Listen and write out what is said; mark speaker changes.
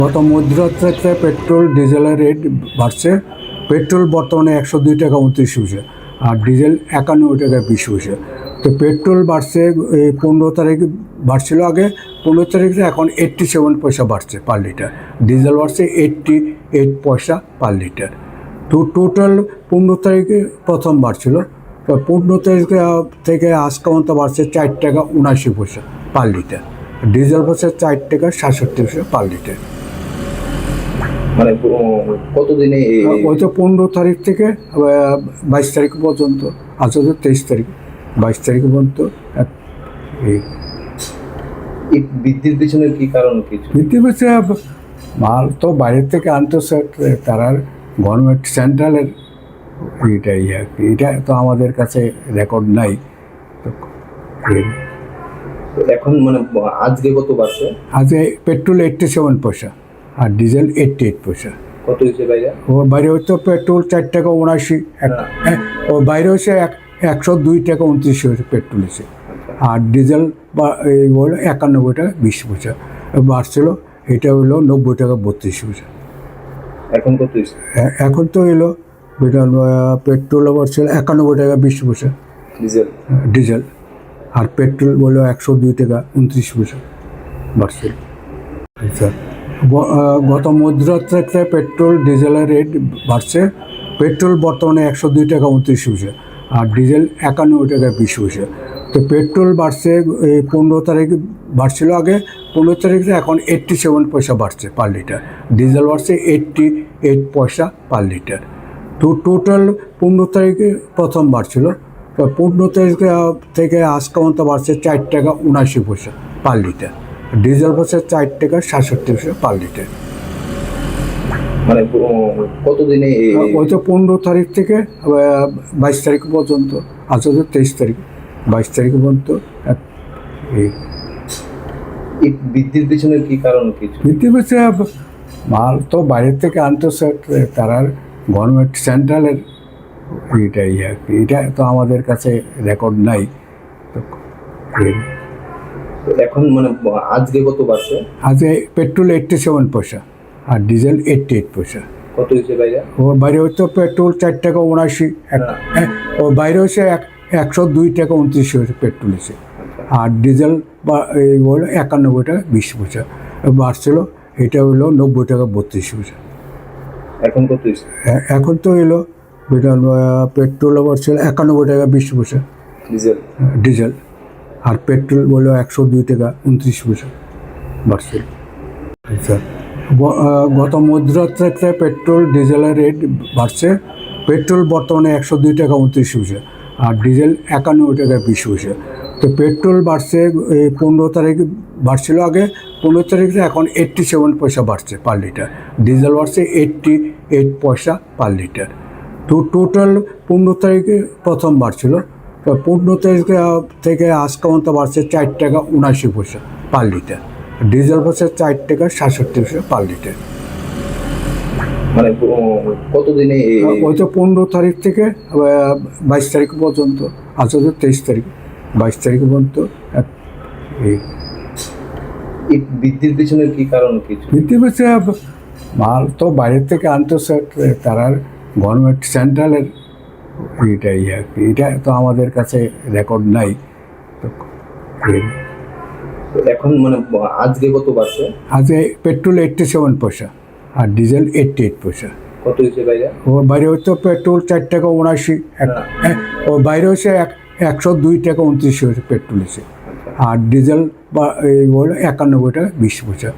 Speaker 1: গত মধ্যরাত্রে পেট্রোল ডিজেলের রেট বাড়ছে। পেট্রোল বর্তমানে 102 টাকা 29 পয়সা আর ডিজেল 91 টাকা 20 পয়সা। তো পেট্রোল বাড়ছে 15 তারিখ বাড়ছিল আগে, 15 তারিখে এখন 87 পয়সা বাড়ছে পার লিটার। ডিজেল বাড়ছে 88 পয়সা পার লিটার। তো টোটাল 15 তারিখে প্রথম বাড়ছিল, তো 15 তারিখ থেকে আজ পর্যন্ত বাড়ছে 4 টাকা 79 পয়সা পার লিটার। ডিজেল বাড়ছে 4 টাকা 67 পয়সা পার লিটার।
Speaker 2: মানে কতদিনে
Speaker 1: ওই তো 15 তারিখ থেকে 22 তারিখ পর্যন্ত, আজকে তো 23 তারিখ, 22 তারিখ পর্যন্ত এই
Speaker 2: বৃদ্ধির পিছনে কি কারণ? কিছু
Speaker 1: বৃদ্ধি পেয়েছে। মাল তো বাইরের থেকে আনতেছে, তারা গভর্নমেন্ট সেন্ট্রালের এইটাই আর কি। এটা তো আমাদের কাছে রেকর্ড নাই।
Speaker 2: এখন মানে আজকে কত বাড়ছে?
Speaker 1: আজকে পেট্রোল 87 পয়সা আর ডিজেল 88 পয়সা।
Speaker 2: কত হয়েছে ভাইয়া?
Speaker 1: ও বাইরে হচ্ছে পেট্রোল 4 টাকা 79, ও বাইরে হচ্ছে 102 টাকা 29 পেট্রোল হচ্ছে। আর ডিজেল বা এই হলো 91 টাকা 20 পয়সা বাড়ছিল। এটা হলো 90 টাকা 32 পয়সা।
Speaker 2: এখন কত হয়েছে?
Speaker 1: এখন তো এলো পেট্রোল বাড়ছিল 91 টাকা 20 পয়সা
Speaker 2: ডিজেল।
Speaker 1: ডিজেল। আর পেট্রোল বললো 102 টাকা 29 পয়সা বাড়ছিল। আচ্ছা, গত মধ্যরাত্রে পেট্রোল ডিজেলের রেট বাড়ছে। পেট্রোল বর্তমানে 102 টাকা 29 পয়সা আর ডিজেল 91 টাকা 20 পয়সা। তো পেট্রোল বাড়ছে 15 তারিখ বাড়ছিল আগে, 15 তারিখে এখন 87 পয়সা বাড়ছে পার লিটার। ডিজেল বাড়ছে 88 পয়সা পার লিটার। তো টোটাল 15 তারিখে প্রথম বাড়ছিল, তো 15 তারিখ থেকে আজ পর্যন্ত বাড়ছে 4 টাকা 79 পয়সা পার লিটার। ডিজেল বাড়ছে 4 টাকা 67 পয়সা পার লিটার।
Speaker 2: মানে কতদিনে
Speaker 1: ওই তো 15 তারিখ থেকে 22 তারিখ পর্যন্ত, আজকে তো 23 তারিখ, 22 তারিখ পর্যন্ত এই
Speaker 2: বৃদ্ধির পিছনে কি কারণ? কিছু
Speaker 1: বৃদ্ধি পেয়েছে। মাল তো বাইরের থেকে আনতেছে, তারা গভর্নমেন্ট সেন্ট্রালের এইটাই আর কি। এটা তো আমাদের কাছে রেকর্ড নাই।
Speaker 2: এখন মানে আজকে কত বাড়ছে?
Speaker 1: আজকে পেট্রোল 87 পয়সা আর ডিজেল 88 পয়সা।
Speaker 2: কত হয়েছে ভাইয়া?
Speaker 1: ও বাইরে হচ্ছে পেট্রোল 4 টাকা 79, ও বাইরে হচ্ছে 102 টাকা 29 পেট্রোল হচ্ছে। আর ডিজেল বা এই হলো 91 টাকা 20 পয়সা বাড়ছিল। এটা হলো 90 টাকা 32 পয়সা।
Speaker 2: এখন কত হয়েছে?
Speaker 1: এখন তো এলো পেট্রোল বাড়ছিল 91 টাকা 20 পয়সা
Speaker 2: ডিজেল।
Speaker 1: ডিজেল। আর পেট্রোল বললো 102 টাকা 29 পয়সা বাড়ছিল। আচ্ছা, গত মধ্যরাত্রে পেট্রোল ডিজেলের রেট বাড়ছে। পেট্রোল বর্তমানে 102 টাকা 29 পয়সা আর ডিজেল 91 টাকা 20 পয়সা। তো পেট্রোল বাড়ছে 15 তারিখ বাড়ছিল আগে, 15 তারিখে এখন 87 পয়সা বাড়ছে পার লিটার। ডিজেল বাড়ছে 88 পয়সা পার লিটার। তো টোটাল 15 তারিখে প্রথম বাড়ছিল, তো 15 তারিখ থেকে আজ পর্যন্ত বাড়ছে 4 টাকা 79 পয়সা পার লিটার। ডিজেল বাড়ছে 4 টাকা 67 পয়সা পার লিটার।
Speaker 2: মানে কতদিনে
Speaker 1: ওই তো 15 তারিখ থেকে 22 তারিখ পর্যন্ত, আজকে তো 23 তারিখ, 22 তারিখ পর্যন্ত এই
Speaker 2: বৃদ্ধির পিছনে কি কারণ? কিছু
Speaker 1: বৃদ্ধি পেয়েছে। মাল তো বাইরের থেকে আনতেছে, তারা গভর্নমেন্ট সেন্ট্রালের এইটাই আর কি। এটা তো আমাদের কাছে রেকর্ড নাই।
Speaker 2: এখন মানে আজকে কত বাড়ছে?
Speaker 1: আজকে পেট্রোল 87 পয়সা আর ডিজেল 88 পয়সা।
Speaker 2: কত হয়েছে ভাইয়া?
Speaker 1: ও বাইরে হচ্ছে পেট্রোল 4 টাকা 79, ও বাইরে হচ্ছে 102 টাকা 29 পেট্রোল হচ্ছে। আর ডিজেল বা এই হলো 91 টাকা 20 পয়সা।